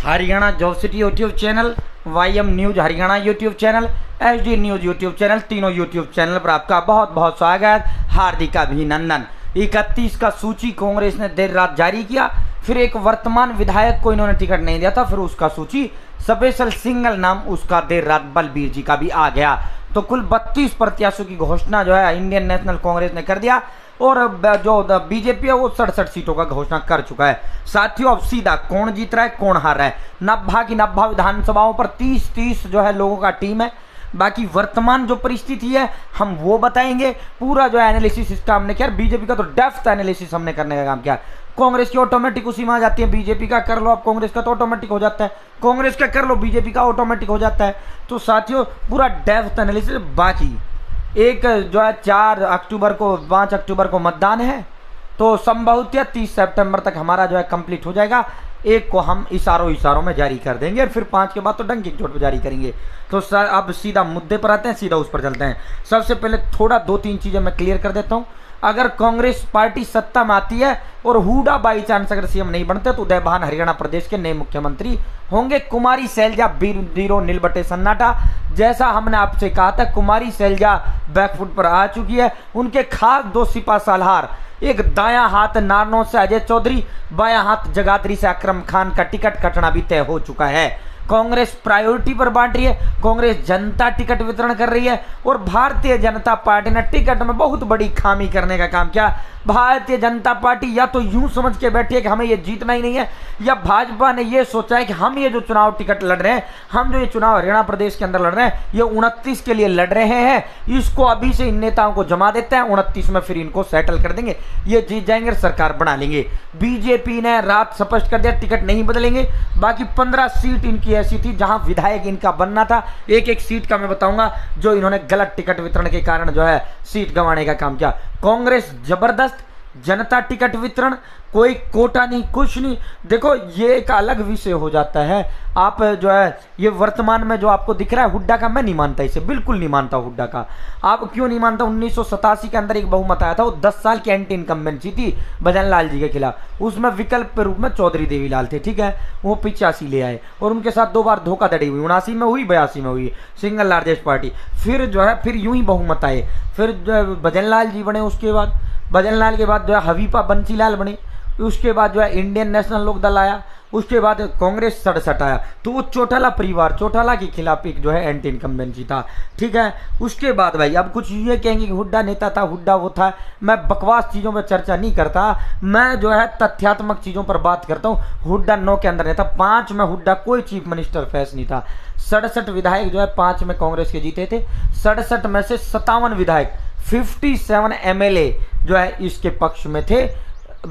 Haryana job city YouTube channel, YM news Haryana YouTube channel, HD news YouTube channel, तीनों YouTube channel पर आपका बहुत बहुत स्वागत, हार्दिक अभिनंदन। 31 का सूची कांग्रेस ने देर रात जारी किया, फिर एक वर्तमान विधायक को इन्होंने टिकट नहीं दिया था, फिर उसका सूची स्पेशल सिंगल नाम उसका देर रात बलबीर जी का भी आ गया। तो कुल 32 प्रत्याशियों की घोषणा जो है इंडियन नेशनल कांग्रेस ने कर दिया और जो बीजेपी है वो 67 सीटों का घोषणा कर चुका है। साथियों, अब सीधा कौन जीत रहा है कौन हार रहा है। 90 की 90 विधानसभाओं पर 30-30 जो है लोगों का टीम है। बाकी वर्तमान जो परिस्थिति है हम वो बताएंगे, पूरा जो एनालिसिस इसका हमने किया। बीजेपी का तो डेप्थ एनालिसिस हमने करने का काम किया। कांग्रेस की ऑटोमेटिक उसी में आ जाती है, बीजेपी का कर लो आप कांग्रेस का तो ऑटोमेटिक हो जाता है, कांग्रेस का कर लो बीजेपी का ऑटोमेटिक हो जाता है। तो साथियों पूरा डेप्थ एनालिसिस। बाकी एक जो है 4 अक्टूबर को 5 अक्टूबर को मतदान है, तो संभवतः 30 सितंबर तक हमारा जो है कंप्लीट हो जाएगा। एक को हम इशारों में जारी कर देंगे और फिर 5 के बाद तो डंके की चोट पर जारी करेंगे। तो सर अब सीधा मुद्दे पर आते हैं, सीधा उस पर चलते हैं। सबसे पहले थोड़ा 2-3 चीज़ें मैं क्लियर कर देता हूँ। अगर कांग्रेस पार्टी सत्ता में आती है और हुडा बाई चांस अगर सीएम नहीं बनते तो उदयभान हरियाणा प्रदेश के नए मुख्यमंत्री होंगे। कुमारी शैलजा बीरो नीलबटे सन्नाटा, जैसा हमने आपसे कहा था कुमारी शैलजा बैकफुट पर आ चुकी है। उनके खास 2 सिपा सालार, एक दायां हाथ नारनौल से अजय चौधरी, बायां हाथ जगाधरी से अकरम खान का टिकट कटना भी तय हो चुका है। कांग्रेस प्रायोरिटी पर बांट रही है, कांग्रेस जनता टिकट वितरण कर रही है और भारतीय जनता पार्टी ने टिकट में बहुत बड़ी खामी करने का काम किया। भारतीय जनता पार्टी या तो यूं समझ के बैठी है कि हमें ये जीतना ही नहीं है, या भाजपा ने ये सोचा है कि हम ये जो चुनाव टिकट लड़ रहे हैं, हम जो ये चुनाव हरियाणा प्रदेश के अंदर लड़ रहे हैं, ये 29 के लिए लड़ रहे हैं, इसको अभी से इन नेताओं को जमा देते हैं, 29 में फिर इनको सेटल कर देंगे, ये जीत जाएंगे, सरकार बना लेंगे। बीजेपी ने रात स्पष्ट कर दिया टिकट नहीं बदलेंगे। बाकी 15 सीट इनकी ऐसी थी जहां विधायक इनका बनना था। एक सीट का मैं बताऊंगा जो इन्होंने गलत टिकट वितरण के कारण जो है सीट गंवाने का काम किया। कांग्रेस जबरदस्त जनता टिकट वितरण, कोई कोटा नहीं कुछ नहीं। देखो ये एक अलग विषय हो जाता है। आप जो है ये वर्तमान में जो आपको दिख रहा है हुड्डा का, मैं नहीं मानता इसे, बिल्कुल नहीं मानता हुड्डा का। आप क्यों नहीं मानता? 1987 के अंदर एक बहुमत आया था, वो 10 साल की एंटी इनकम्बेंसी थी भजन लाल जी के खिलाफ, उसमें विकल्प के रूप में चौधरी देवीलाल थे, ठीक है, वो 85 ले आए और उनके साथ 2 बार धोखाधड़ी हुई, 79 में हुई, 82 में हुई, सिंगल लार्जेस्ट पार्टी। फिर जो है फिर यूं ही बहुमत आए, फिर जो है भजन लाल जी बने, उसके बाद भजन लाल के बाद जो है हवीपा बंसीलाल बने, उसके बाद जो है इंडियन नेशनल लोक दल आया, उसके बाद कांग्रेस 67 आया। तो वो चौटाला परिवार, चौटाला के खिलाफ एक जो है एंटी इनकम्बेंसी था, ठीक है। उसके बाद भाई अब कुछ ये कहेंगे कि हुड्डा नेता था, हुड्डा वो था। मैं बकवास चीज़ों पर चर्चा नहीं करता, मैं जो है तथ्यात्मक चीज़ों पर बात करता हूँ। हुड्डा 9 के अंदर नहीं था, 5 में हुड्डा कोई चीफ मिनिस्टर फेस नहीं था। 67 विधायक जो है 5 में कांग्रेस के जीते थे। 67 में से 57 विधायक, 57 एमएलए जो है इसके पक्ष में थे,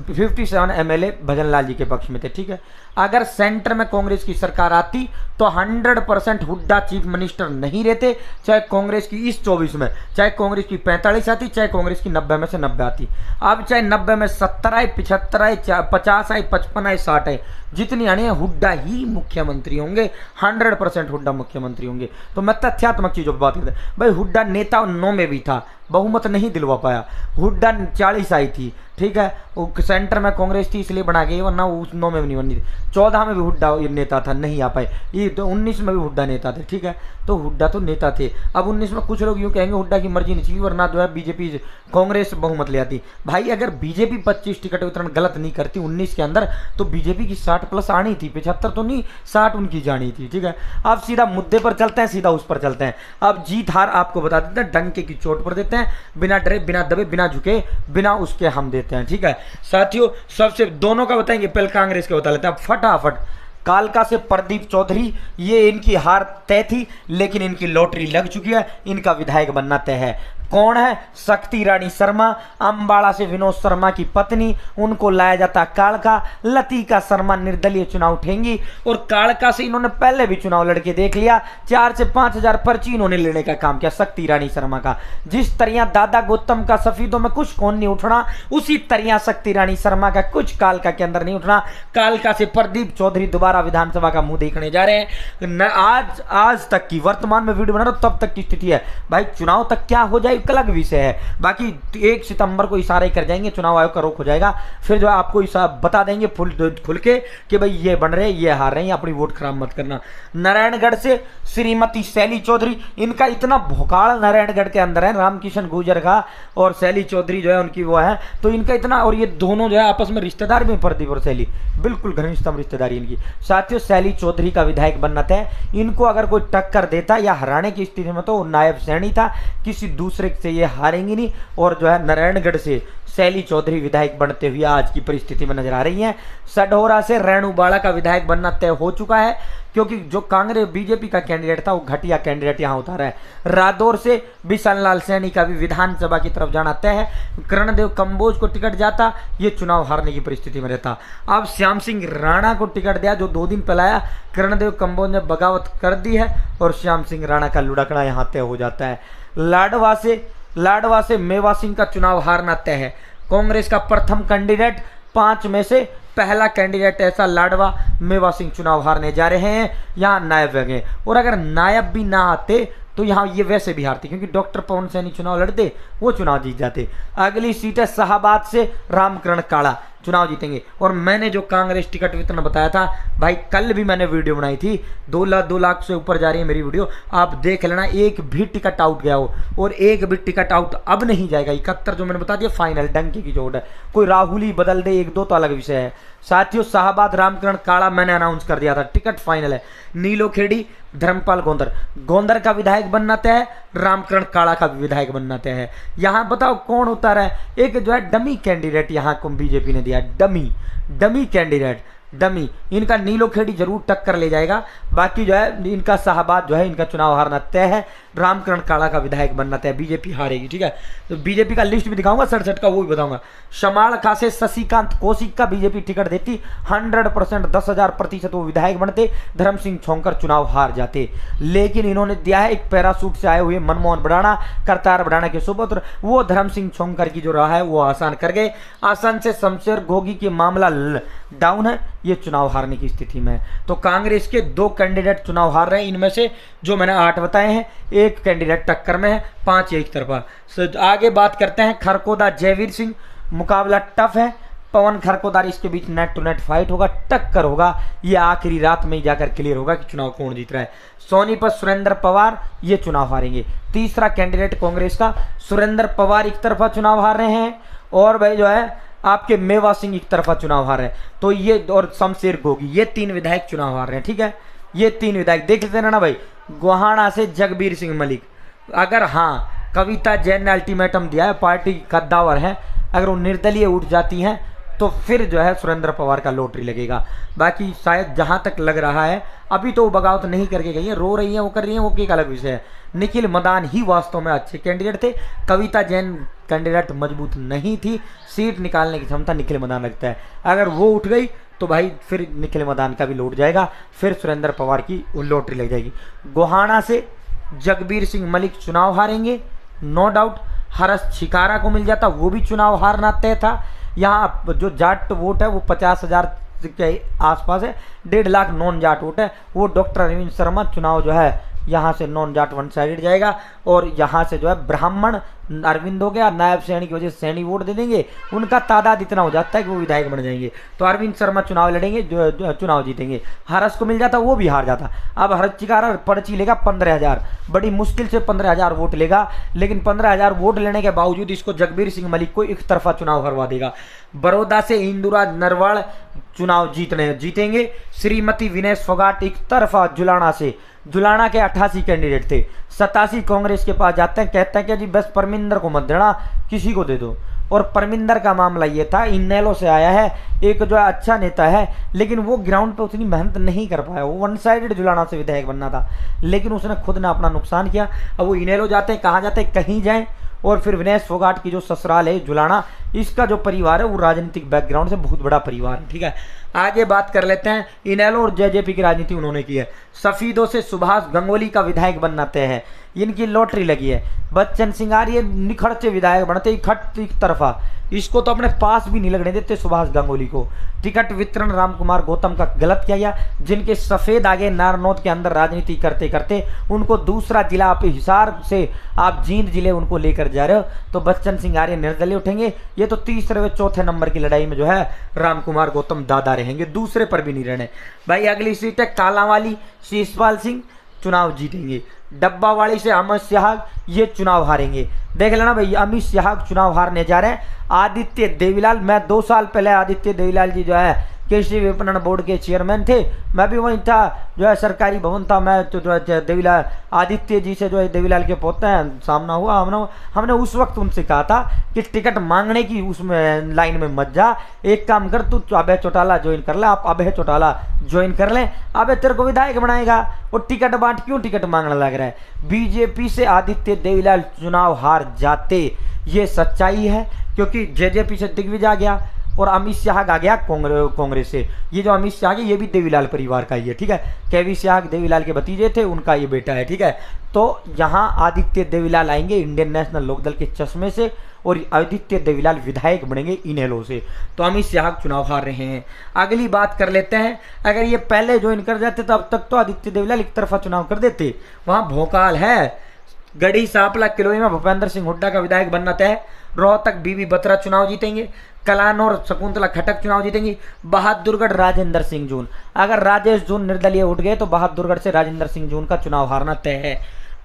57 एमएलए भजन लाल जी के पक्ष में थे, ठीक है। अगर सेंटर में कांग्रेस की सरकार आती तो 100% हुड्डा चीफ मिनिस्टर नहीं रहते, चाहे कांग्रेस की इस 24 में, चाहे कांग्रेस की 45 आती, चाहे कांग्रेस की 90 में से 90 आती। अब चाहे 90 में 70 आए, 75 आए, 50 आए, 55 आए, 60 आए, जितनी आने हुड्डा ही मुख्यमंत्री होंगे, 100% हुड्डा मुख्यमंत्री होंगे। तो मैं तथ्यात्मक चीजों पर बात करता हूं भाई। हुड्डा नेता 9 में भी था, बहुमत नहीं दिलवा पाया। हुड्डा 40 आई थी, ठीक है, वो सेंटर में कांग्रेस थी इसलिए बना गई, वरना उस 9 में भी नहीं बनी थी। 14 में भी हुड्डा नेता था, नहीं आ पाए। ये तो 19 में भी हुड्डा नेता थे, ठीक है। तो हुड्डा तो नेता थे। अब 19 में कुछ लोग यूँ कहेंगे हुड्डा की मर्जी नहीं चाहिए, वरना जो है बीजेपी कांग्रेस बहुमत ले आती। भाई अगर बीजेपी 25 टिकट वितरण गलत नहीं करती 19 के अंदर, तो बीजेपी की 60+ आनी थी, 75 तो नहीं, 60 उनकी जानी थी, ठीक है। अब सीधा मुद्दे पर चलते हैं, सीधा उस पर चलते हैं। अब जीत हार आपको बता देते हैं, डंके की चोट पर देते हैं, बिना डरे, बिना दबे, बिना झुके, बिना उसके हम देते हैं, ठीक है। साथियों सबसे दोनों का बताएंगे, पहले कांग्रेस का बता लेते हैं फटाफट। कालका से प्रदीप चौधरी, ये इनकी हार तय थी, लेकिन इनकी लॉटरी लग चुकी है, इनका विधायक बनना तय है। कौन है? शक्ति रानी शर्मा, अंबाला से विनोद शर्मा की पत्नी, उनको लाया जाता कालका। लतिका शर्मा निर्दलीय चुनाव उठेंगी और कालका से इन्होंने पहले भी चुनाव लड़के देख लिया, 4 से 5,000 पर्ची इन्होंने लेने का काम किया शक्ति रानी शर्मा का। जिस तरह दादा गौतम का सफीदों में कुछ कौन नहीं उठना, उसी तरह शक्ति रानी शर्मा का कुछ कालका के अंदर नहीं उठना। कालका से प्रदीप चौधरी दोबारा विधानसभा का मुंह देखने जा रहे हैं। आज तक की वर्तमान में वीडियो बना रहा हूं, तब तक की स्थिति है भाई, चुनाव तक क्या हो जाए एक अलग विषय है। बाकी 1 सितंबर को इशारे कर जाएंगे, चुनाव आयोग का रुख हो जाएगा, फिर जो है आपको बता देंगे खुल के कि भाई ये बन रहे, ये हार रहे हैं, अपनी वोट खराब मत करना। नारायणगढ़ से श्रीमती शैली चौधरी, इनका इतना भोकाड़ नारायणगढ़ के अंदर है, रामकिशन गुर्जर का और शैली चौधरी जो है उनकी वो है, तो इनका इतना, और ये दोनों जो है आपस में रिश्तेदार भी, प्रदीप और शैली बिल्कुल घनिष्ठतम रिश्तेदारी इनकी। साथियों शैली चौधरी का विधायक बनना तय, इनको अगर कोई टक्कर देता या हराने की स्थिति में तो नायब सैनी था, किसी दूसरे से ये हारेंगी नहीं। और जो है नारायणगढ़ से शैली चौधरी विधायक बनते हुए आज की परिस्थिति में नजर आ रही हैं। सढौरा से रेणु बाला का विधायक बनना तय हो चुका है, क्योंकि जो कांग्रेस बीजेपी का कैंडिडेट था वो घटिया कैंडिडेट यहां उतारा है। रादौर से बिशन लाल सैनी का भी विधानसभा की तरफ जाना तय है। कर्णदेव कंबोज को टिकट जाता, ये चुनाव हारने की परिस्थिति में रहता। अब श्याम सिंह राणा को टिकट दिया, जो 2 दिन पहले आया, कर्णदेव कंबोज ने बगावत कर दी है और श्याम सिंह राणा का लुढ़कना यहां तय हो जाता है। लाडवा से मेवा सिंह का चुनाव हारना तय है। कांग्रेस का प्रथम कैंडिडेट, 5 में से पहला कैंडिडेट ऐसा लाडवा मेवा सिंह चुनाव हारने जा रहे हैं। यहाँ नायब लगे, और अगर नायब भी ना आते तो यहाँ ये वैसे भी हारते, क्योंकि डॉक्टर पवन सैनी चुनाव लड़ते, वो चुनाव जीत जाते। अगली सीट है शाहबाद से रामकरण काला चुनाव जीतेंगे। और मैंने जो कांग्रेस टिकट वितरण बताया था भाई, कल भी मैंने वीडियो बनाई थी, 2 लाख से ऊपर जा रही है मेरी वीडियो, आप देख लेना। एक भी टिकट आउट गया हो, और एक भी टिकट आउट अब नहीं जाएगा। 71 जो मैंने बता दिया फाइनल, डंकी की चोट है, कोई राहुल ही बदल दे 1-2 तो अलग विषय है। साथियों शाहबाद रामकरण काला मैंने अनाउंस कर दिया था, टिकट फाइनल है। नीलोखेड़ी धर्मपाल गोंदर का विधायक बनना तय है, रामकरण काला का भी विधायक बनना तय है। यहाँ बताओ कौन उतारा है, एक जो है डमी कैंडिडेट यहाँ को बीजेपी ने दिया, डमी कैंडिडेट, डमी। इनका नीलोखेड़ी जरूर टक्कर ले जाएगा, बाकी जो है इनका शाहबाद जो है इनका चुनाव हारना तय है। रामकरण काला का विधायक बनना तय, बीजेपी हारेगी, ठीक है। तो बीजेपी का लिस्ट भी दिखाऊंगा 67 का, वो भी बताऊंगा। शमालखा से शशिकांत कौशिक का बीजेपी टिकट देती, 100% 10,000% वो विधायक बनते, धर्म सिंह छोंकर चुनाव हार जाते। लेकिन इन्होंने दिया है एक पैरासूट से आए हुए मनमोहन बड़ाना, करतार बड़ाना के सुपुत्र, वो धर्म सिंह छोंकर की जो रहा है वो आसान कर गए। आसान से शमशेर घोगी के मामला डाउन है, ये चुनाव हारने की स्थिति में है। तो कांग्रेस के 2 कैंडिडेट चुनाव हार रहे हैं, इनमें से जो मैंने 8 बताए हैं, एक कैंडिडेट टक्कर में है, 5 एक तरफा। आगे बात करते हैं खरकोदा जयवीर सिंह, मुकाबला टफ है। पवन खरकोदार, इसके बीच नेट टू नेट फाइट होगा, टक्कर होगा, ये आखिरी रात में ही जाकर क्लियर होगा कि चुनाव कौन जीत रहा है। सोनीपत सुरेंद्र पवार, ये चुनाव हारेंगे। तीसरा कैंडिडेट कांग्रेस का सुरेंद्र पवार एक तरफा चुनाव हार रहे हैं, और भाई जो है आपके मेवा सिंह एक तरफा चुनाव हार रहे हैं। तो ये और शमशेर घोगी, ये 3 विधायक चुनाव हार रहे हैं, ठीक है। ये 3 विधायक देख लेते ना भाई। गोहाना से जगबीर सिंह मलिक, अगर हाँ कविता जैन ने अल्टीमेटम दिया है, पार्टी कद्दावर है, अगर वो निर्दलीय उठ जाती हैं तो फिर जो है सुरेंद्र पवार का लॉटरी लगेगा। बाकी शायद जहां तक लग रहा है, अभी तो वो बगावत नहीं करके गई है, रो रही हैं, वो कर रही हैं, वो एक अलग विषय है। निखिल मदान ही वास्तव में अच्छे कैंडिडेट थे, कविता जैन कैंडिडेट मजबूत नहीं थी, सीट निकालने की क्षमता निखिल मदान लगता है। अगर वो उठ गई तो भाई फिर निखिल मदान का भी लौट जाएगा, फिर सुरेंद्र पवार की लॉटरी लग जाएगी। गोहाना से जगबीर सिंह मलिक चुनाव हारेंगे, नो डाउट। हरस छिकारा को मिल जाता, वो भी चुनाव हारना तय था। यहाँ जो जाट वोट है वो 50,000 के आसपास है, 1.5 लाख नॉन जाट वोट है, वो डॉक्टर अरविंद शर्मा चुनाव जो है यहाँ से नॉन जाट 1 साइडेड जाएगा। और यहाँ से जो है ब्राह्मण अरविंद हो गया, नायब सैनी की वजह से सैनी वोट दे देंगे, उनका तादाद इतना हो जाता है कि वो विधायक बन जाएंगे। तो अरविंद शर्मा चुनाव लड़ेंगे, जो चुनाव जीतेंगे। हरस को मिल जाता, वो भी हार जाता। अब हरस चिकारा पर्ची लेगा 15,000, बड़ी मुश्किल से 15,000 वोट लेगा, लेकिन 15,000 वोट लेने के बावजूद इसको जगबीर सिंह मलिक को एक तरफा चुनाव हरवा देगा। बड़ौदा से इंदुराज नरवाड़ चुनाव जीतेंगे। श्रीमती विनय फोगाट एक तरफा जुलाना के 88 कैंडिडेट थे, 87 कांग्रेस के पास जाते हैं, कहते हैं कि जी बस परमिंदर को मत देना, किसी को दे दो। और परमिंदर का मामला ये था, इनेलो से आया है, एक जो है अच्छा नेता है, लेकिन वो ग्राउंड पे उतनी मेहनत नहीं कर पाया, वो 1 साइडेड जुलाना से विधायक बनना था, लेकिन उसने खुद ने अपना नुकसान किया। अब वो इनेलो जाते हैं, कहाँ जाते हैं, कहीं जाएं। और फिर विनय फोगाट की जो ससुराल है जुलाना, इसका जो परिवार है वो राजनीतिक बैकग्राउंड से बहुत बड़ा परिवार है। ठीक है, आगे बात कर लेते हैं। इनेलो और जेजेपी की राजनीति उन्होंने की है। सफीदों से सुभाष गंगोली का विधायक बनना तय है, इनकी लॉटरी लगी है। बच्चन सिंह ये निखड़चे विधायक बनते इकट्ठ एक तरफा, इसको तो अपने पास भी नहीं लगने देते सुभाष गंगोली को। टिकट वितरण राम कुमार गौतम का गलत किया गया, जिनके सफेद आगे नारनौत के अंदर राजनीति करते करते उनको दूसरा जिला आप हिसार से आप जींद जिले उनको लेकर जा रहे हो, तो बच्चन सिंह आर्य निर्दलीय उठेंगे। ये तो तीसरे व चौथे नंबर की लड़ाई में जो है राम कुमार गौतम दादा रहेंगे, दूसरे पर भी नहीं रहने। भाई अगली सीट है कालांवाली, शिषपाल सिंह चुनाव जीतेंगे। डब्बावाड़ी से अमित शाह ये चुनाव हारेंगे। देख लेना भाई, अमित शाह चुनाव हारने जा रहे हैं। आदित्य देवीलाल, मैं 2 साल पहले आदित्य देवीलाल जी जो है कृषि विपणन बोर्ड के चेयरमैन थे, मैं भी वहीं था, जो है सरकारी भवन था। मैं तो जो है देवीलाल आदित्य जी से जो है देवीलाल के पोते हैं सामना हुआ, हमने उस वक्त उनसे कहा था कि टिकट मांगने की उसमें लाइन में मत जा, एक काम कर तू अभय चौटाला ज्वाइन कर ले। आप अभय चौटाला ज्वाइन कर ले, अभय तेरे को विधायक बनाएगा। और टिकट बांट, क्यों टिकट मांगने लग रहा है। बीजेपी से आदित्य देवीलाल चुनाव हार जाते, ये सच्चाई है, क्योंकि जेजेपी से दिग्विजय आ गया और अमित शाह आ गया कांग्रेस से। ये जो अमित शाह है ये भी देवीलाल परिवार का ही है। ठीक है, केवी शाह देवीलाल के भतीजे थे, उनका ये बेटा है। ठीक है, तो यहाँ आदित्य देवीलाल आएंगे इंडियन नेशनल लोकदल के चश्मे से, और आदित्य देवीलाल विधायक बनेंगे इनेलो से। तो अमित शाह चुनाव हार रहे हैं। अगली बात कर लेते हैं, अगर ये पहले ज्वाइन कर जाते तो अब तक तो आदित्य देवीलाल एक तरफा चुनाव कर देते। वहां भोकाल है, गढ़ी सांपला किलोई में भूपेंद्र सिंह हुड्डा का विधायक बनना तय है। रोहतक बीबी बत्रा चुनाव जीतेंगे। कलान और शकुंतला खटक चुनाव जीतेंगी। बहादुरगढ़ राजेंद्र सिंह जून, अगर राजेश जून निर्दलीय उठ गए तो बहादुरगढ़ से राजेंद्र सिंह जून का चुनाव हारना तय है।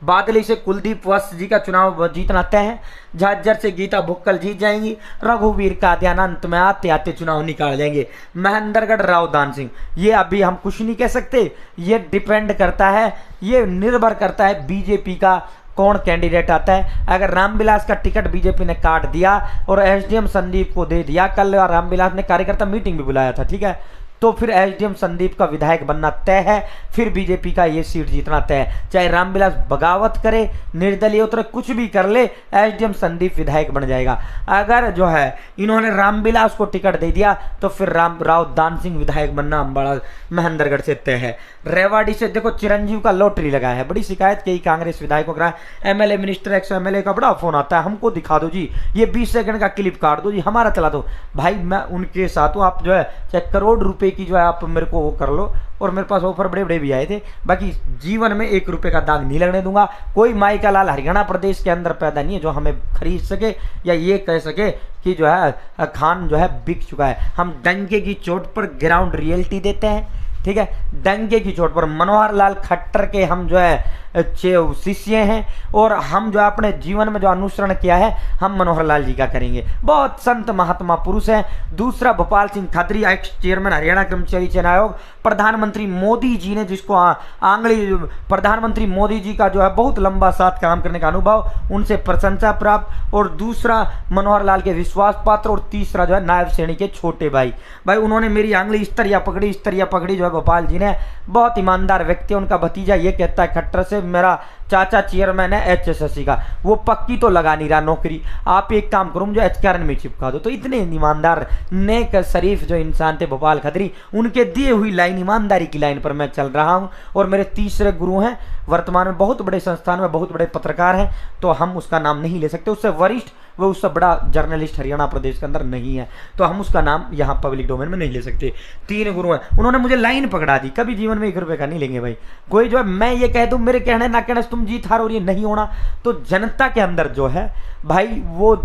बादली से कुलदीप वत्स जी का चुनाव जीतना तय है। झाज्जर से गीता भुक्कल जीत जाएंगी। रघुवीर का ध्यान अंत में आते आते चुनाव निकाल जाएंगे। महेंद्रगढ़ रावदान सिंह, ये अभी हम कुछ नहीं कह सकते, ये डिपेंड करता है, ये निर्भर करता है बीजेपी का कौन कैंडिडेट आता है। अगर रामविलास का टिकट बीजेपी ने काट दिया और एसडीएम संदीप को दे दिया, कल रामविलास ने कार्यकर्ता मीटिंग भी बुलाया था, ठीक है, तो फिर एसडीएम संदीप का विधायक बनना तय है, फिर बीजेपी का ये सीट जीतना तय है। चाहे रामविलास बगावत करे, निर्दलीय उतरे, कुछ भी कर ले, एसडीएम संदीप विधायक बन जाएगा। अगर जो है इन्होंने रामविलास को टिकट दे दिया तो फिर राव दान सिंह विधायक बनना अम्बाड़ा महेंद्रगढ़ से तय है। रेवाड़ी से देखो चिरंजीव का लॉटरी लगा है, बड़ी शिकायत कई कांग्रेस विधायकों का। एमएलए मिनिस्टर एक्स एमएलए का बड़ा फोन आता है, हमको दिखा दो जी, ये 20 सेकंड का क्लिप काट दो जी, हमारा चला दो। भाई मैं उनके साथ हूँ, आप जो है चाहे करोड़ रुपए की जो है आप मेरे को वो कर लो, और मेरे पास ऑफर बड़े बड़े भी आए थे, बाकी जीवन में 1 रुपए का दाग नहीं लगने दूंगा। कोई माई का लाल हरियाणा प्रदेश के अंदर पैदा नहीं है जो हमें खरीद सके या ये कह सके कि जो है खान जो है बिक चुका है। हम डंके की चोट पर ग्राउंड रियलिटी देते हैं, ठीक है, डंके की चोट पर। मनोहर लाल खट्टर के हम जो है शिष्य हैं, और हम जो अपने जीवन में जो अनुसरण किया है हम मनोहर लाल जी का करेंगे। बहुत संत महात्मा पुरुष हैं। दूसरा भोपाल सिंह खत्री, एक्स चेयरमैन हरियाणा कर्मचारी चयन आयोग। प्रधानमंत्री मोदी जी ने जिसको आंगली, प्रधानमंत्री मोदी जी का जो है बहुत लंबा साथ काम करने का अनुभव, उनसे प्रशंसा प्राप्त। और दूसरा मनोहर लाल के विश्वास पात्र, और तीसरा जो है नायब श्रेणी के छोटे भाई। उन्होंने मेरी आंगली इस तरह पकड़ी जो है भोपाल जी ने। बहुत ईमानदार व्यक्ति है। उनका भतीजा ये कहता है खट्टर से, मेरा चाचा चेयरमैन है एचएसएससी का, वो पक्की तो लगा नहीं रहा नौकरी, आप एक काम करो मुझे एचकेआरएन में चिपका दो। तो इतने ईमानदार नेक शरीफ जो इंसान थे भोपाल खत्री, उनके दिए हुई लाइन, ईमानदारी की लाइन पर मैं चल रहा हूं। और मेरे तीसरे गुरु हैं, वर्तमान में बहुत बड़े संस्थान में बहुत बड़े पत्रकार हैं, तो हम उसका नाम नहीं ले सकते, उससे वरिष्ठ वो उससे बड़ा जर्नलिस्ट हरियाणा प्रदेश के अंदर नहीं है, तो हम उसका नाम यहाँ पब्लिक डोमेन में नहीं ले सकते। 3 गुरु हैं, उन्होंने मुझे लाइन पकड़ा दी, कभी जीवन में 1 रुपए का नहीं लेंगे भाई। कोई जो है मैं ये कह दूं मेरे कहने ना कहने तुम जीत हार और ये नहीं होना, तो जनता के अंदर जो है भाई वो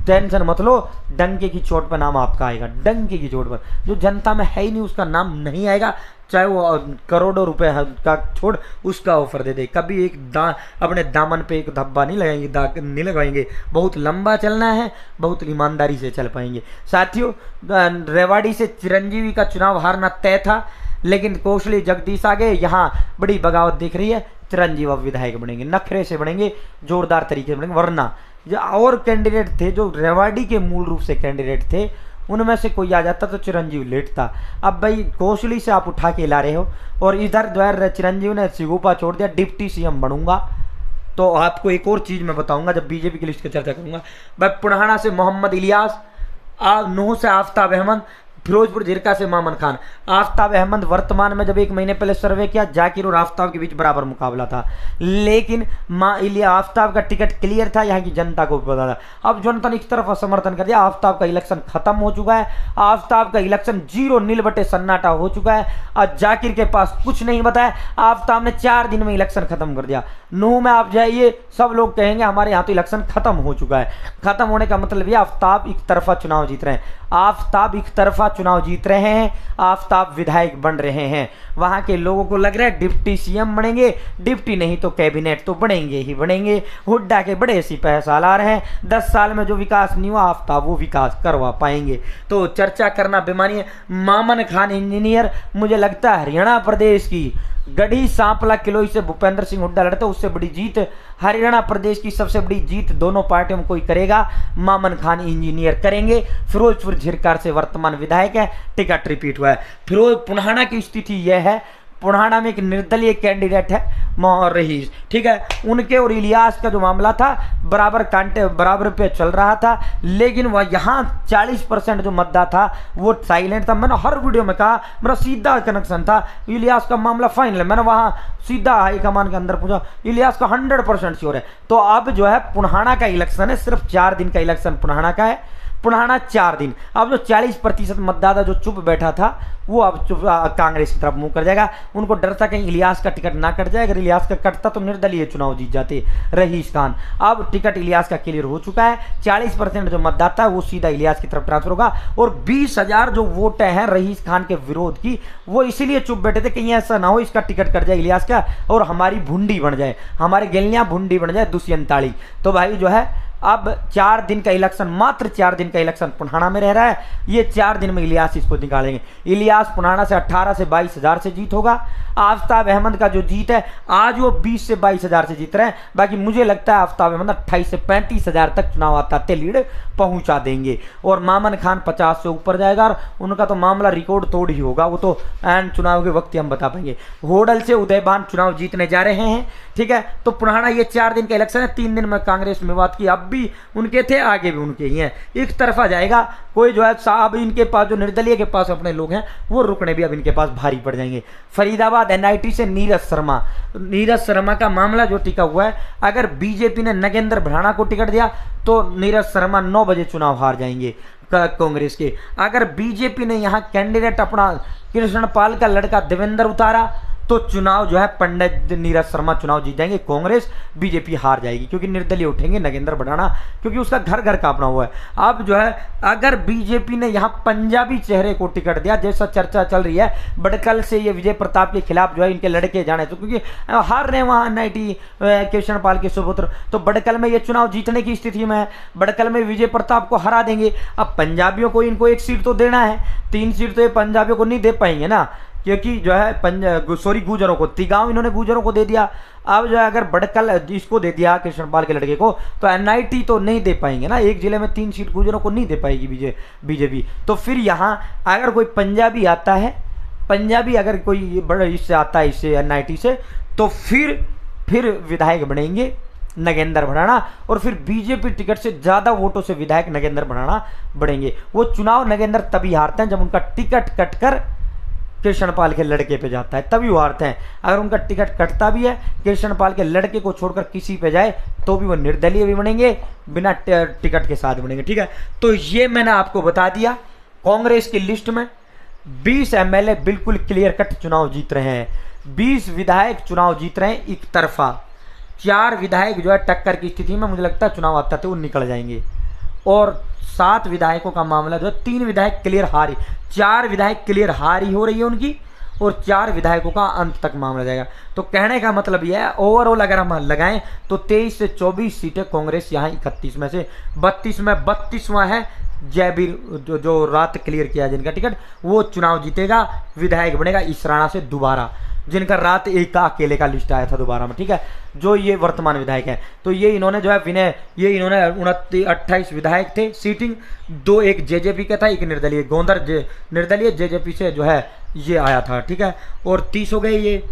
टेंशन मत लो, डंके की चोट पर नाम आपका आएगा, डंके की चोट पर। जो जनता में है ही नहीं उसका नाम नहीं आएगा, चाहे वो करोड़ों रुपए का छोड़ उसका ऑफर दे दे, कभी अपने दामन पे एक धब्बा नहीं लगाएंगे, दाग नहीं लगाएंगे। बहुत लंबा चलना है, बहुत ईमानदारी से चल पाएंगे। साथियों, रेवाड़ी से चिरंजीवी का चुनाव हारना तय था, लेकिन कौशली जगदीश आगे यहाँ बड़ी बगावत दिख रही है। चिरंजीव अब विधायक बनेंगे, नखरे से बनेंगे, जोरदार तरीके से बनेंगे। वरना जो और कैंडिडेट थे जो रेवाड़ी के मूल रूप से कैंडिडेट थे, उनमें से कोई आ जाता तो चिरंजीव लेटता। अब भाई कौशली से आप उठा के ला रहे हो, और इधर जो है चिरंजीव ने सिगुपा छोड़ दिया, डिप्टी सीएम बनूंगा। तो आपको एक और चीज मैं बताऊंगा जब बीजेपी की लिस्ट की चर्चा करूंगा। भाई पुराना से मोहम्मद इलियास, नूह से आफ्ताब अहमद, फिरोजपुर झिरका से मामन खान। आफ्ताब अहमद वर्तमान में जब 1 महीने पहले सर्वे किया, जाकिर और आफ्ताब के बीच बराबर मुकाबला था, लेकिन इलिया आफ्ताब का टिकट क्लियर था, यहाँ की जनता को पता था। अब जनता ने एक तरफ समर्थन कर दिया, आफ्ताब का इलेक्शन खत्म हो चुका है, आफ्ताब का इलेक्शन 0 बटे सन्नाटा हो चुका है। और जाकिर के पास कुछ नहीं बताया, आफ्ताब ने 4 दिन में इलेक्शन खत्म कर दिया। नूह में आप जाइए, सब लोग कहेंगे हमारे यहाँ तो इलेक्शन खत्म हो चुका है। खत्म होने का मतलब ये आफ्ताब एक तरफा चुनाव जीत रहे हैं, आफ्ताब एक तरफा चुनाव जीत रहे हैं, आफ्ताब विधायक बन रहे हैं। वहां के लोगों को लग रहा है डिप्टी सीएम बनेंगे, डिप्टी नहीं तो कैबिनेट तो बनेंगे ही बनेंगे। हुड्डा के बड़े सिपह सालार हैं, 10 साल में जो विकास नहीं हुआ आफ्ताब वो विकास करवा पाएंगे। तो चर्चा करना बेमानी है। मामन खान इंजीनियर, मुझे लगता है हरियाणा प्रदेश की गढ़ी सांपला किलोई से भूपेंद्र सिंह हुड्डा लड़ते, उससे बड़ी जीत हरियाणा प्रदेश की सबसे बड़ी जीत दोनों पार्टियों में कोई करेगा, मामन खान इंजीनियर करेंगे। फिरोजपुर झिरकार से वर्तमान विधायक है, टिकट रिपीट हुआ है। फिरोज पुन्हाना की स्थिति यह है, पुन्हाना में एक निर्दलीय कैंडिडेट है मोहर रहीस, ठीक है, उनके और इलियास का जो मामला था बराबर पे चल रहा था, लेकिन वह यहाँ 40% जो मतदाता था वो साइलेंट था। मैंने हर वीडियो में कहा मेरा सीधा कनेक्शन था, इलियास का मामला फाइनल है, मैंने वहाँ सीधा हाईकमान के अंदर पूछा, इलियास का 100% श्योर है। तो अब जो है पुन्हाना का इलेक्शन है, सिर्फ 4 दिन का इलेक्शन पुन्हाना का है, पुन्हाना 4 दिन। अब जो 40% मतदाता जो चुप बैठा था वो अब चुप कांग्रेस की तरफ मुंह कर जाएगा। उनको डर था कहीं इलियास का टिकट ना कट जाए, अगर इलियास का कटता तो निर्दलीय चुनाव जीत जाते रहीस खान। अब टिकट इलियास का क्लियर हो चुका है, 40% जो मतदाता है वो सीधा इलियास की तरफ ट्रांसफर होगा। और 20,000 जो वोट हैं रहीस खान के विरोध की, वो इसीलिए चुप बैठे थे कहीं ऐसा ना हो इसका टिकट कट जाए इलियास का और हमारी भुंडी बन जाए, हमारे गेलियां भुंडी बन जाए, दुष्यंत ताड़ी। तो भाई जो है अब 4 दिन का इलेक्शन, मात्र 4 दिन का इलेक्शन पुन्हाना में रह रहा है, ये 4 दिन में इलियास इसको निकालेंगे। इलियास पुन्हाना से 18 से 22,000 से जीत होगा। आफ्ताब अहमद का जो जीत है आज वो 20 से 22,000 से जीत रहे हैं, बाकी मुझे लगता है आफ्ताब अहमद 28 से 35,000 तक चुनाव आते लीड पहुंचा देंगे। और मामन खान 50 से ऊपर जाएगा और उनका तो मामला रिकॉर्ड तोड़ ही होगा, वो तो एंड चुनाव के वक्त ही हम बता पाएंगे। होडल से उदयभान चुनाव जीतने जा रहे हैं, ठीक है। तो पुन्हाना ये 4 दिन का इलेक्शन है, 3 दिन में कांग्रेस में बात की, अब भी उनके थे, आगे भी उनके ही हैं, एक तरफा जाएगा। कोई जो है अब इनके पास जो निर्दलीय के पास अपने लोग हैं वो रुकने भी अब इनके पास भारी पड़ जाएंगे। फरीदाबाद एनआईटी से नीरज शर्मा का मामला जो टिका हुआ है, अगर बीजेपी ने नगेंद्र भराणा को टिकट दिया तो नीरज शर्मा 9 बजे चुनाव हार जाएंगे कांग्रेस के। अगर बीजेपी ने यहाँ कैंडिडेट अपना कृष्ण पाल का लड़का देवेंद्र उतारा तो चुनाव जो है पंडित नीरज शर्मा चुनाव जीत जाएंगे, कांग्रेस बीजेपी हार जाएगी, क्योंकि निर्दलीय उठेंगे नगेंद्र भराणा, क्योंकि उसका घर घर का अपना हुआ है। अब जो है अगर बीजेपी ने यहाँ पंजाबी चेहरे को टिकट दिया, जैसा चर्चा चल रही है बड़कल से ये विजय प्रताप के खिलाफ जो है इनके लड़के जाने, तो क्योंकि हार रहे हैं वहाँ एनआईटी कृष्ण पाल के सुपुत्र, तो बड़कल में ये चुनाव जीतने की स्थिति में है, बड़कल में विजय प्रताप को हरा देंगे। अब पंजाबियों को इनको 1 सीट तो देना है, 3 सीट तो ये पंजाबियों को नहीं दे पाएंगे ना, क्योंकि जो है गुजरों को तिगांव इन्होंने गुजरों को दे दिया। अब जो है अगर बड़कल इसको दे दिया कृष्णपाल के लड़के को तो एनआईटी तो नहीं दे पाएंगे ना, एक जिले में 3 सीट गुजरों को नहीं दे पाएगी बीजेपी। तो फिर यहाँ अगर कोई पंजाबी आता है, पंजाबी अगर कोई बड़ा इससे आता है, इससे एनआईटी से, तो फिर विधायक बनेंगे नगेंद्र भराणा, और फिर बीजेपी टिकट से ज़्यादा वोटों से विधायक नगेंद्र भराणा बढ़ेंगे। वो चुनाव नगेंद्र तभी हारते हैं जब उनका टिकट कटकर कृष्णपाल के लड़के पे जाता है, तभी वो हारते हैं। अगर उनका टिकट कटता भी है, कृष्णपाल के लड़के को छोड़कर किसी पे जाए, तो भी वो निर्दलीय भी बनेंगे, बिना टिकट के साथ बनेंगे, ठीक है। तो ये मैंने आपको बता दिया। कांग्रेस की लिस्ट में 20 एमएलए बिल्कुल क्लियर कट चुनाव जीत रहे हैं, 20 विधायक चुनाव जीत रहे हैं एक तरफा। 4 विधायक जो है टक्कर की स्थिति में, मुझे लगता है चुनाव आते वो निकल जाएंगे। और 7 विधायकों का मामला जो है, 3 विधायक क्लियर हारी, 4 विधायक क्लियर हारी हो रही है उनकी, और 4 विधायकों का अंत तक मामला जाएगा। तो कहने का मतलब यह है, ओवरऑल अगर हम लगाएं तो 23 से 24 सीटें कांग्रेस यहाँ 31 में से 32 में 32वां है जयवीर जो रात क्लियर किया जिनका टिकट, वो चुनाव जीतेगा, विधायक बनेगा इसराना से दोबारा, जिनका रात एक का अकेले का लिस्ट आया था दोबारा में, ठीक है, जो ये वर्तमान विधायक हैं। तो ये इन्होंने जो है इन्होंने 28 विधायक थे सीटिंग, 2 एक जेजेपी का था, एक निर्दलीय गोंदर निर्दलीय जेजेपी से जो है ये आया था, ठीक है। और 30 हो गए ये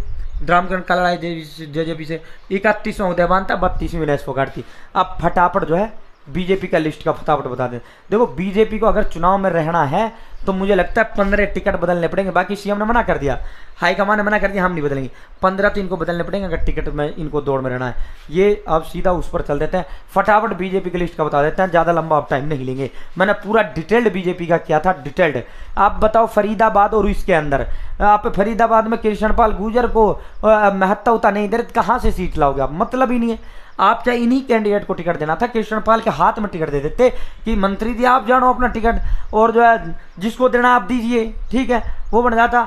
रामकरण कलराय जेजेपी से, 31वां उदयभान था, 32वीं विनेश फोगाट थी। अब फटाफट जो है बीजेपी का लिस्ट का फटाफट बता दें। देखो बीजेपी को अगर चुनाव में रहना है तो मुझे लगता है 15 टिकट बदलने पड़ेंगे। बाकी सीएम ने मना कर दिया, हाईकमान ने मना कर दिया, हम नहीं बदलेंगे। 15 तो इनको बदलने पड़ेंगे अगर टिकट में इनको दौड़ में रहना है। ये अब सीधा उस पर चल देते हैं, फटाफट बीजेपी की लिस्ट का बता देते हैं, ज़्यादा लंबा आप टाइम नहीं लेंगे। मैंने पूरा डिटेल्ड बीजेपी का किया था, डिटेल्ड। आप बताओ फरीदाबाद और इसके अंदर आप फरीदाबाद में कृष्णपाल गुर्जर को महत्वता नहीं दे रहे, कहाँ से सीट लाओगे आप? मतलब ही नहीं है। आप चाहे इन्हीं कैंडिडेट को टिकट देना था, कृष्णपाल के हाथ में टिकट दे देते कि मंत्री जी आप जानो अपना टिकट, और जो है जिसको देना आप दीजिए, ठीक है, वो बन जाता।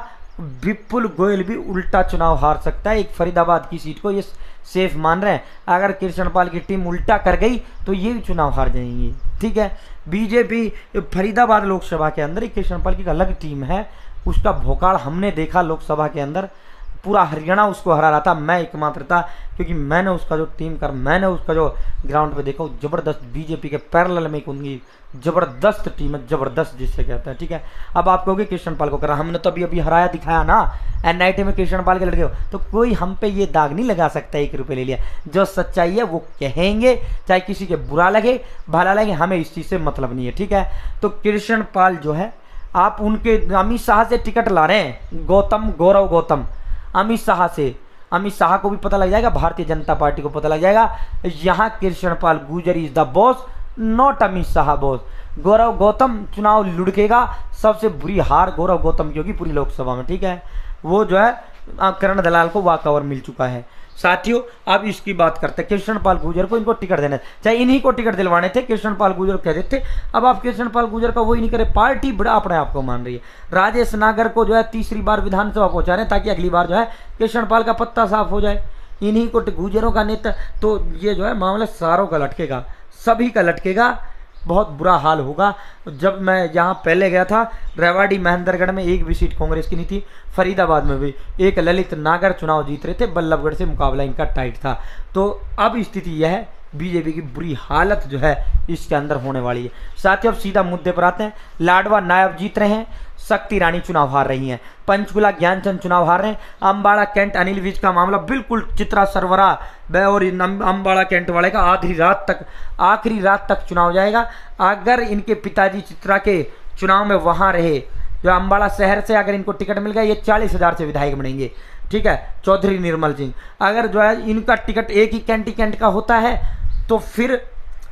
विपुल गोयल भी उल्टा चुनाव हार सकता है। एक फरीदाबाद की सीट को ये सेफ मान रहे हैं, अगर कृष्णपाल की टीम उल्टा कर गई तो ये भी चुनाव हार जाएंगी, ठीक है। बीजेपी फरीदाबाद लोकसभा के अंदर कृष्णपाल की एक अलग टीम है, उसका भोकाड़ हमने देखा लोकसभा के अंदर, पूरा हरियाणा उसको हरा रहा था। मैं एकमात्र था, क्योंकि मैंने उसका जो टीम कर, मैंने उसका जो ग्राउंड पे देखा, जबरदस्त बीजेपी के पैरेलल में उनकी जबरदस्त टीम है, जबरदस्त जिससे कहते हैं, ठीक है। अब आप कहोगे कृष्णपाल को करा, हमने तो अभी हराया दिखाया ना एनआईटी में कृष्णपाल के लड़के हो, तो कोई हम पे ये दाग नहीं लगा सकता 1 रुपये ले लिया। जो सच्चाई है वो कहेंगे, चाहे किसी के बुरा लगे भला लगे, हमें इस चीज़ से मतलब नहीं है, ठीक है। तो कृष्णपाल जो है, आप उनके अमित शाह से टिकट ला रहे हैं, गौरव गौतम अमित शाह से, अमित शाह को भी पता लग जाएगा, भारतीय जनता पार्टी को पता लग जाएगा, यहाँ Krishanpal Gurjar is the boss, not Amit Shah boss. Gaurav Gautam चुनाव लुढ़केगा, सबसे बुरी हार गौरव गौतम की होगी पूरी लोकसभा में, ठीक है। वो जो है करण दलाल को वॉकओवर मिल चुका है। साथियों अब इसकी बात करते हैं, कृष्णपाल गुर्जर को इनको टिकट देना, चाहे इन्हीं को टिकट दिलवाने थे, कृष्णपाल गुर्जर कहते थे। अब आप कृष्णपाल गुर्जर का वही नहीं करे, पार्टी बड़ा अपने आप को मान रही है। राजेश नागर को जो है तीसरी बार विधानसभा पहुंचा रहे हैं, ताकि अगली बार जो है कृष्णपाल का पत्ता साफ हो जाए। इन्हीं को गुर्जरों का नेता, तो ये जो है मामला सारों का लटकेगा, सभी का लटकेगा, बहुत बुरा हाल होगा। जब मैं यहाँ पहले गया था, रेवाड़ी महेंद्रगढ़ में एक भी सीट कांग्रेस की नहीं थी, फरीदाबाद में भी एक ललित नागर चुनाव जीत रहे थे, बल्लभगढ़ से मुकाबला इनका टाइट था। तो अब स्थिति यह है, बीजेपी की बुरी हालत जो है इसके अंदर होने वाली है। साथियों अब सीधा मुद्दे पर आते हैं। लाडवा नायब जीत रहे हैं, शक्ति रानी चुनाव हार रही हैं, पंचकुला ज्ञानचंद चुनाव हार रहे हैं, अम्बाड़ा कैंट अनिल विज का मामला बिल्कुल चित्रा सरवरा और अम्बाड़ा कैंट वाले का आखिरी रात तक चुनाव जाएगा। अगर इनके पिताजी चित्रा के चुनाव में वहां रहे, जो अम्बाड़ा शहर से अगर इनको टिकट मिल गया, ये 40,000 से विधायक बनेंगे, ठीक है। चौधरी निर्मल सिंह, अगर जो है इनका टिकट एक ही कैंट का होता है तो फिर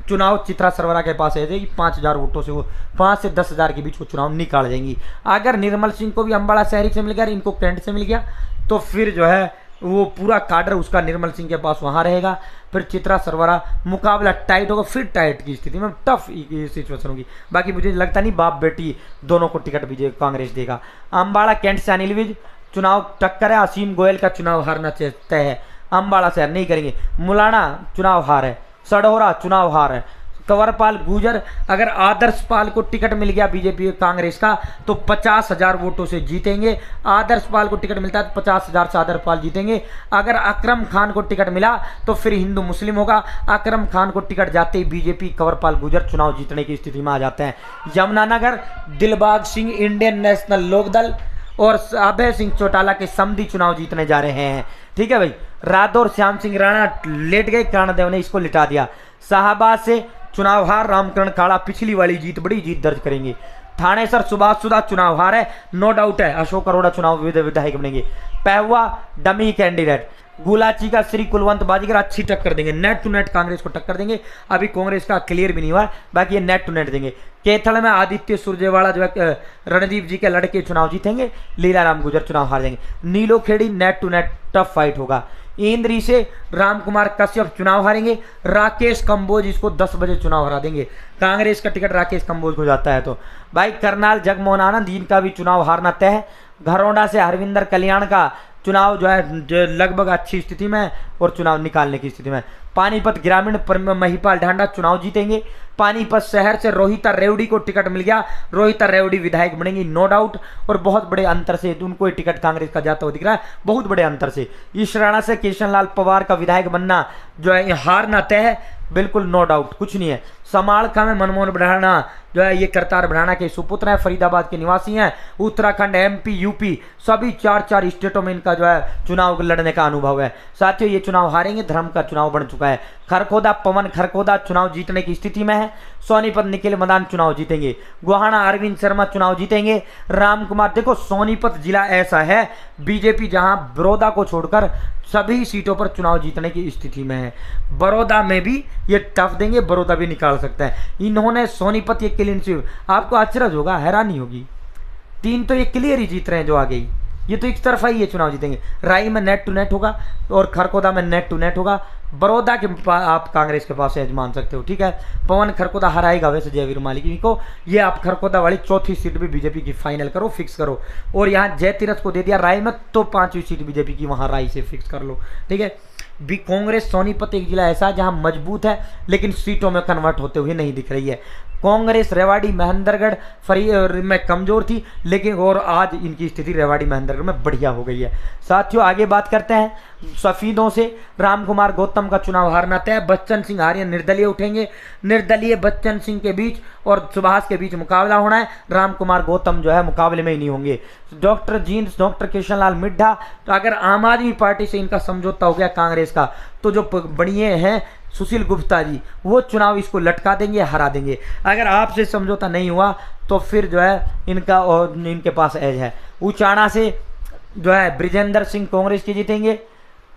चुनाव चित्रा सरवरा के पास है कि 5,000 वोटों से, वो 5 से 10,000 के बीच वो चुनाव निकाल जाएंगी। अगर निर्मल सिंह को भी अम्बाड़ा शहरी से मिल गया, इनको कैंट से मिल गया, तो फिर जो है वो पूरा काडर उसका निर्मल सिंह के पास वहां रहेगा। फिर चित्रा सरवरा मुकाबला टाइट होगा, फिर टाइट की स्थिति में टफ सिचुएशन होगी। बाकी मुझे लगता नहीं बाप बेटी दोनों को टिकट भी कांग्रेस देगा। अम्बाड़ा कैंट से अनिल विज चुनाव टक्कर है, असीम गोयल का चुनाव हारना तय है, अम्बाड़ा शहर नहीं करेंगे। मुलाना चुनाव हार है, सडोरा चुनाव हार है। कंवरपाल गुर्जर, अगर आदर्श पाल को टिकट मिल गया बीजेपी कांग्रेस का तो 50,000 वोटों से जीतेंगे। आदर्श पाल को टिकट मिलता है तो 50,000 से आदर्श पाल जीतेंगे। अगर अकरम खान को टिकट मिला तो फिर हिंदू मुस्लिम होगा। अकरम खान को टिकट जाते ही बीजेपी कंवरपाल गुर्जर चुनाव जीतने की स्थिति में आ जाते हैं। यमुनानगर दिलबाग सिंह इंडियन नेशनल लोकदल और अभय सिंह चौटाला के समधी चुनाव जीतने जा रहे हैं, ठीक है भाई। रादौर श्याम सिंह राणा लेट गए, कर्णदेव ने इसको लिटा दिया। शाहबाद से चुनाव हार, रामकरण काड़ा पिछली वाली जीत, बड़ी जीत दर्ज करेंगे। थानेसर सुभाष सुधा चुनाव हार है, नो डाउट है, अशोक अरोड़ा चुनाव विधायक बनेंगे। पहवा डमी कैंडिडेट, गुलाची का श्री कुलवंत बाजीगर अच्छी टक्कर देंगे, नेट टू नेट कांग्रेस को टक्कर देंगे। अभी कांग्रेस का क्लियर भी नहीं हुआ, बाकी ये नेट टू नेट देंगे। कैथल में आदित्य सुरजेवाला जो है रणदीप जी के लड़के चुनाव जीतेंगे, लीलाराम गुर्जर चुनाव हार जाएंगे। Nilokheri neck to neck tough fight होगा। इंद्री से रामकुमार कश्यप चुनाव हारेंगे। राकेश कंबोज इसको 10 बजे चुनाव हरा देंगे। कांग्रेस का टिकट राकेश कंबोज को जाता है तो भाई। करनाल जगमोहन आनंद, इनका भी चुनाव हारना तय है। घरौंडा से हरविंदर कल्याण का चुनाव जो है जो लगभग अच्छी स्थिति में और चुनाव निकालने की स्थिति में। पानीपत ग्रामीण पर महिपाल ढांडा चुनाव जीतेंगे। पानीपत शहर से रोहिता रेवड़ी को टिकट मिल गया, रोहिता रेवड़ी विधायक बनेंगी नो डाउट, और बहुत बड़े अंतर से उनको टिकट कांग्रेस का जाता हुआ दिख रहा है, बहुत बड़े अंतर से। ईशराणा से किशनलाल पवार का विधायक बनना जो है हारना तय है, बिल्कुल नो डाउट, कुछ नहीं है। समालखा में मनमोहन बढ़ाना जो है ये करतार भराना के सुपुत्र हैं, फरीदाबाद के निवासी हैं। उत्तराखंड, एमपी, यूपी सभी 4 स्टेटों में इनका जो है चुनाव लड़ने का अनुभव है। साथियों ये चुनाव हारेंगे, धर्म का चुनाव बन चुका है। खरखोदा, पवन खरखोदा चुनाव जीतने की स्थिति में है। सोनीपत निखिल मदान चुनाव जीतेंगे। गोहाना अरविंद शर्मा चुनाव जीतेंगे। राम कुमार, देखो सोनीपत जिला ऐसा है बीजेपी जहां बड़ौदा को छोड़कर सभी सीटों पर चुनाव जीतने की स्थिति में है। बड़ौदा में भी ये टफ देंगे, बड़ौदा भी निकाल सकता है। इन्होंने सोनीपत ये क्लीन स्वीप, आपको आश्चर्य होगा, हैरानी होगी, 3 तो ये क्लियर ही जीत रहे हैं जो आ गई। ये तो एक तरफा ही ये चुनाव जीतेंगे। राई में नेट टू नेट होगा और खरखोदा में नेट टू नेट होगा। बड़ौदा के आप कांग्रेस के पास एज मान सकते हो, ठीक है। पवन खरखोदा हराएगा वैसे जयवीर मालिक को। ये आप खरखोदा वाली 4थी सीट भी बीजेपी की फाइनल करो, फिक्स करो। और यहाँ जयतीरथ को दे दिया राय में, तो 5वीं सीट बीजेपी की वहाँ राय से फिक्स कर लो, ठीक है। भी कांग्रेस सोनीपत एक जिला ऐसा जहां मजबूत है लेकिन सीटों में कन्वर्ट होते हुए नहीं दिख रही है। कांग्रेस रेवाड़ी महेंद्रगढ़ में कमजोर थी, लेकिन और आज इनकी स्थिति रेवाड़ी महेंद्रगढ़ में बढ़िया हो गई है। साथियों आगे बात करते हैं सफीदों से। रामकुमार गौतम का चुनाव हारना तय। बच्चन सिंह आर्य निर्दलीय उठेंगे। निर्दलीय बच्चन सिंह के बीच और सुभाष के बीच मुकाबला होना है। रामकुमार गौतम जो है मुकाबले में ही नहीं होंगे। Doctor jeans, doctor Kishan Lal Middha, तो अगर आम आदमी पार्टी से इनका समझौता हो गया कांग्रेस का, तो जो बढ़िए हैं सुशील गुप्ता जी, वो चुनाव इसको लटका देंगे, हरा देंगे। अगर आपसे समझौता नहीं हुआ तो फिर जो है इनका और इनके पास एज है। उचाना से जो है ब्रिजेंद्र सिंह कांग्रेस के जीतेंगे।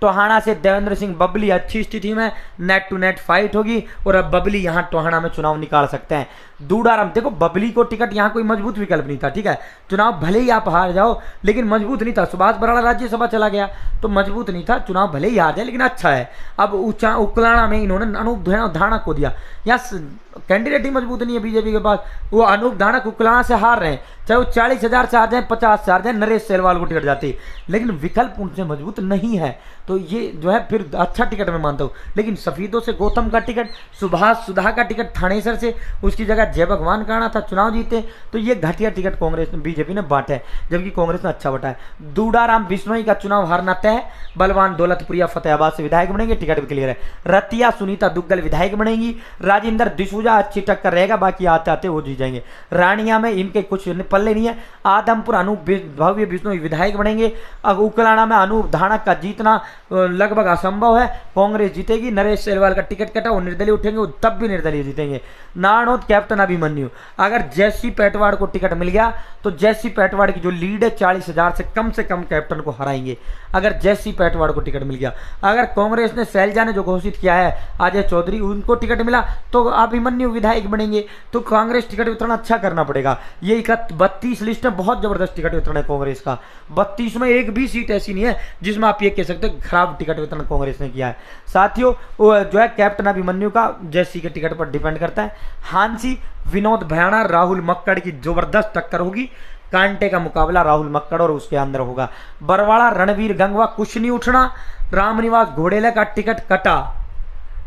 टोहाना से देवेंद्र सिंह बबली अच्छी स्थिति में, नेट टू नेट फाइट होगी और अब बबली यहां टोहाना में चुनाव निकाल सकते हैं। दूडाराम, देखो बबली को टिकट यहां कोई मजबूत विकल्प नहीं था, ठीक है। चुनाव भले ही आप हार जाओ लेकिन मजबूत नहीं था। सुभाष बराड़ा राज्यसभा चला गया तो मजबूत नहीं था, चुनाव भले ही हार जाए लेकिन अच्छा है। अब उकलाना में इन्होंने अनूप धाणक को दिया। यहाँ कैंडिडेट ही मजबूत नहीं है बीजेपी के पास। वो अनूप धाणक उकलाना से हार रहे हैं, चाहे वो 40,000 से हार जाए, 50 से हार जाए, नरेश सेलवाल को टिकट जाती, लेकिन विकल्प उनसे मजबूत नहीं है। तो ये जो है फिर अच्छा टिकट मैं मानता हूँ। लेकिन सफीदों से गौतम का टिकट, सुभाष सुधा का टिकट थानेसर से, उसकी जगह जय भगवान का आना था, चुनाव जीते, तो ये घटिया टिकट कांग्रेस बीजेपी ने बांटा है, जबकि कांग्रेस ने अच्छा बांटा है। दूडाराम बिश्नोई का चुनाव हारना तय है। बलवान दौलतपुरिया फतेहाबाद से विधायक बनेंगे, टिकट भी क्लियर है। रतिया सुनीता दुग्गल विधायक बनेंगी। राजेंद्र डिसूजा अच्छी टक्कर रहेगा, बाकी आते आते वो जीत जाएंगे। रानिया में इनके कुछ पल्ले नहीं है। आदमपुर अनूप भव्य बिश्नोई विधायक बनेंगे। अब उकलाना में अनूप धाणक का जीतना लगभग असंभव है, कांग्रेस जीतेगी। नरेश सेलवाल का टिकट कटा, वो निर्दलीय उठेंगे, तब भी निर्दलीय जीतेंगे। नारनौत कैप्टन अभिमन्यु, अगर जैसी पैटवाड़ को टिकट मिल गया तो जैसी पैटवाड़ की जो लीड है 40,000 से कम कैप्टन को हराएंगे, अगर जैसी पैटवाड़ को टिकट मिल गया। अगर कांग्रेस ने शैलजा ने जो घोषित किया है अजय चौधरी, उनको टिकट मिला तो अभिमन्यु विधायक बनेंगे। तो कांग्रेस टिकट वितरण अच्छा करना पड़ेगा। ये 32 लिस्ट में बहुत जबरदस्त टिकट वितरण है कांग्रेस का। 32 में एक भी सीट ऐसी नहीं है जिसमें आप ये कह सकते हो खराब टिकट वितरण कांग्रेस ने किया है। साथियों जो है कैप्टन अभिमन्यु का जैसी के टिकट पर डिपेंड करता है। हांसी विनोद भयाना राहुल मक्कड़ की जबरदस्त टक्कर होगी। कांटे का मुकाबला राहुल मक्कड़ और उसके अंदर होगा। बरवाड़ा रणवीर गंगवा, कुछ नहीं उठना। रामनिवास घोडेले का टिकट कटा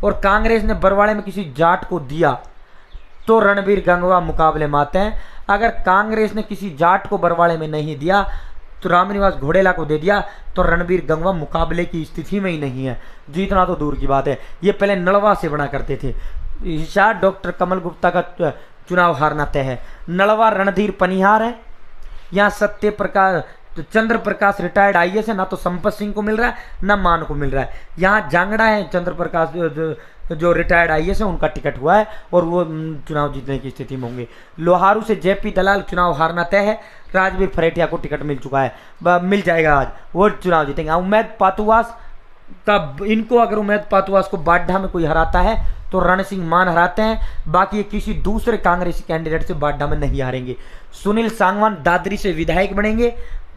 और कांग्रेस ने बरवाड़े में किसी जाट को दिया तो रणवीर गंगवा मुकाबले में आते हैं। अगर कांग्रेस ने किसी जाट को बरवाड़े में नहीं दिया तो रामनिवास घोडेला को दे दिया तो रणवीर गंगवा मुकाबले की स्थिति में ही नहीं है। जीतना तो दूर की बात है। ये पहले नलवा से बना करते थे। ईशा डॉक्टर कमल गुप्ता का चुनाव हारना तय है। नलवा रणधीर पनिहार है। यहाँ सत्य प्रकाश चंद्र प्रकाश रिटायर्ड आईएएस है, ना तो संपत सिंह को मिल रहा है ना मान को मिल रहा है। यहाँ जांगड़ा है चंद्र प्रकाश जो रिटायर्ड आईएएस है, उनका टिकट हुआ है और वो चुनाव जीतने की स्थिति में होंगे। लोहारू से जेपी दलाल चुनाव हारना तय है। राजवीर फरेटिया को टिकट मिल चुका है, मिल जाएगा आज, वो चुनाव जीतेंगे। उमैद पातुवास का, इनको अगर उमैद पातुवास को बाड्ढा में कोई हराता है तो रण सिंह मान हराते हैं, बाकी किसी दूसरे कांग्रेसी कैंडिडेट से बाड्ढा में नहीं हारेंगे। सुनील सांगवान दादरी से विधायक बनेंगे।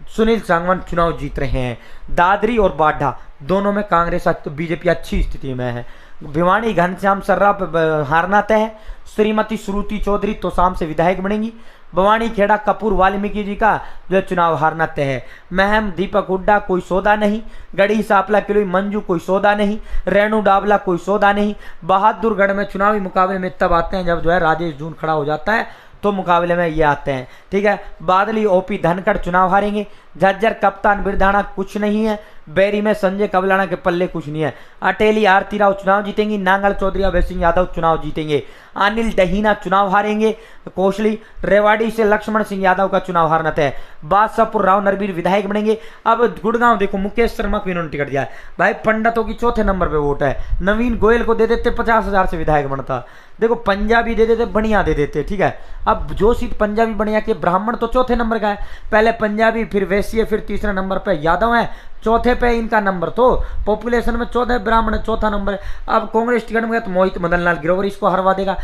सुनील सांगवान चुनाव जीत रहे हैं। दादरी और बाड्ढा दोनों में कांग्रेस बीजेपी अच्छी स्थिति में है। भिवानी घनश्याम सर्राफ हारना तय है। श्रीमती श्रुति चौधरी तोसाम से विधायक बनेंगी। भवानी खेड़ा कपूर वाल्मीकि जी का जो चुनाव हारना तय है। महम दीपक हुड्डा कोई सौदा नहीं। गढ़ी सापला किलोई मंजू कोई सौदा नहीं। रेणु डावला कोई सौदा नहीं। बहादुरगढ़ में चुनावी मुकाबले में तब आते हैं जब जो है राजेश जून खड़ा हो जाता है, तो मुकाबले में ये आते हैं, ठीक है। बादली ओपी धनखड़ चुनाव हारेंगे। झज्जर कप्तान बिरधाना कुछ नहीं है। बैरी में संजय कबलाना के पल्ले कुछ नहीं है। अटेली आरती राव चुनाव जीतेंगी, नांगल चौधरी अभय सिंह यादव चुनाव जीतेंगे, अनिल दहीना चुनाव हारेंगे, कोशली रेवाड़ी से लक्ष्मण सिंह यादव का चुनाव हारना तय, बादशाहपुर राव नरवीर विधायक बनेंगे। अब गुड़गांव देखो मुकेश शर्मा को इन्होंने टिकट दिया है, भाई पंडितों की चौथे नंबर पे वोट है, नवीन गोयल को दे देते 50,000 से विधायक बनता, देखो पंजाबी दे देते, बढ़िया दे देते, ठीक है। अब जो सीट पंजाबी बढ़िया के, ब्राह्मण तो चौथे नंबर का है, पहले पंजाबी फिर वैश्य फिर तीसरे नंबर पे यादव है, चौथे पे इनका नंबर, तो पॉपुलेशन में 14 ब्राह्मण चौथा नंबर है। अब कांग्रेस टिकट में गया तो मोहित मदन लाल ग्रोवर इसको हरा देगा।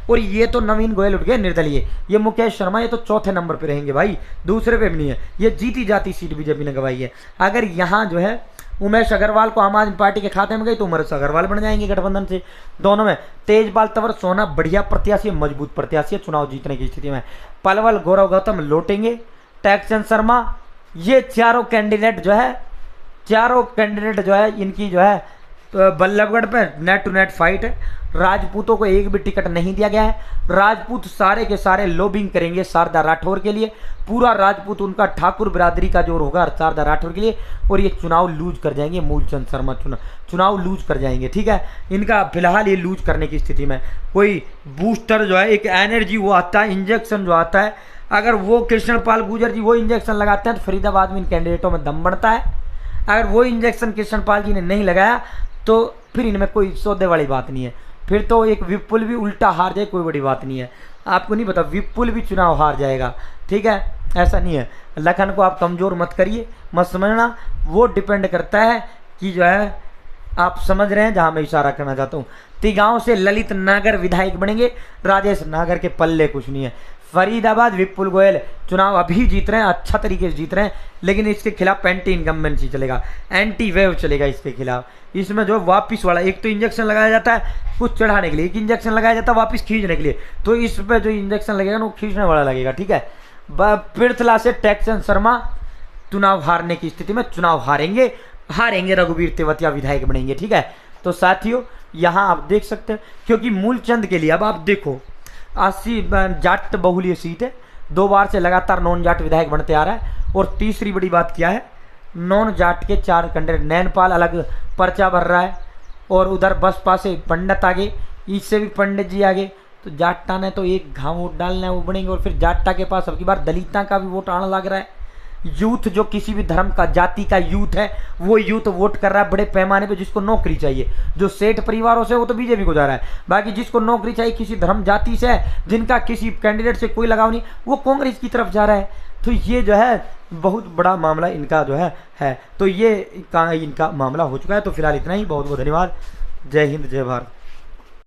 और ये तो नवीन गोयल उठ गए निर्दलीय, ये मुकेश शर्मा ये तो चौथे नंबर पे रहेंगे भाई, दूसरे पे भी नहीं है, ये जीती जाती सीट बीजेपी ने गवाई है। अगर यहाँ जो है उमेश अग्रवाल को आम आदमी पार्टी के खाते में गई तो उमेश अग्रवाल बन जाएंगे गठबंधन से। दोनों में तेजपाल तंवर सोना बढ़िया प्रत्याशी है, मजबूत प्रत्याशी है चुनाव जीतने की स्थिति में। पलवल गौरव गौतम लौटेंगे, टैक्सचंद शर्मा, ये चारों कैंडिडेट जो है इनकी जो है बल्लभगढ़ पे नेट टू नेट फाइट है। राजपूतों को एक भी टिकट नहीं दिया गया है, राजपूत सारे के सारे लॉबिंग करेंगे शारदा राठौर के लिए, पूरा राजपूत उनका ठाकुर बिरादरी का जोर होगा शारदा राठौर के लिए, और ये चुनाव लूज कर जाएंगे। मूलचंद शर्मा चुनाव लूज कर जाएंगे, ठीक है। इनका फिलहाल ये लूज करने की स्थिति में कोई बूस्टर जो है एक एनर्जी वो आता है, इंजेक्शन जो आता है, अगर वो कृष्ण पाल गुर्जर जी वो इंजेक्शन लगाते हैं तो फरीदाबाद में इन कैंडिडेटों में दम बढ़ता है। अगर वो इंजेक्शन कृष्ण पाल जी ने नहीं लगाया तो फिर इनमें कोई सौदे वाली बात नहीं है, फिर तो एक विपुल भी उल्टा हार जाए कोई बड़ी बात नहीं है। आपको नहीं पता विपुल भी चुनाव हार जाएगा, ठीक है, ऐसा नहीं है। लखन को आप कमज़ोर मत करिए, मत समझना, वो डिपेंड करता है कि जो है आप समझ रहे हैं जहां मैं इशारा करना चाहता हूँ। तिगांव से ललित नागर विधायक बनेंगे, राजेश नागर के पल्ले कुछ नहीं है। फरीदाबाद विपुल गोयल चुनाव अभी जीत रहे हैं, अच्छा तरीके से जीत रहे हैं, लेकिन इसके खिलाफ एंटी इनकम्बेंसी चलेगा, एंटी वेव चलेगा इसके खिलाफ। इसमें जो वापिस वाला एक तो इंजेक्शन लगाया जाता है कुछ चढ़ाने के लिए, एक इंजेक्शन लगाया जाता है वापिस खींचने के लिए, तो इस पर जो इंजेक्शन लगेगा ना वो खींचने वाला लगेगा, ठीक है। पृथला से टैक्सचंद शर्मा चुनाव हारने की स्थिति में चुनाव हारेंगे, रघुवीर तेवतिया विधायक बनेंगे, ठीक है। तो साथियों यहाँ आप देख सकते हैं, क्योंकि मूलचंद के लिए अब आप देखो 80 जाट बहुल्य सीट है, 2 बार से लगातार नॉन जाट विधायक बनते आ रहा है। और तीसरी बड़ी बात क्या है, नॉन जाट के 4 कैंडिडेट, नैनपाल अलग पर्चा भर रहा है, और उधर बसपा से पंडित आगे, इससे भी पंडित जी आगे, तो जाट्टा ने तो एक घाव वोट डालना है वो बनेंगे। और फिर जाट्टा के पास अब की बार दलिता का भी वोट आने लग रहा है। यूथ जो किसी भी धर्म का जाति का यूथ है वो यूथ वोट कर रहा है बड़े पैमाने पे, जिसको नौकरी चाहिए, जो सेठ परिवारों से वो तो बीजेपी को जा रहा है, बाकी जिसको नौकरी चाहिए किसी धर्म जाति से है, जिनका किसी कैंडिडेट से कोई लगाव नहीं, वो कांग्रेस की तरफ जा रहा है। तो ये जो है बहुत बड़ा मामला इनका जो है तो ये इनका मामला हो चुका है। तो फिलहाल इतना ही, बहुत बहुत धन्यवाद, जय हिंद जय भारत।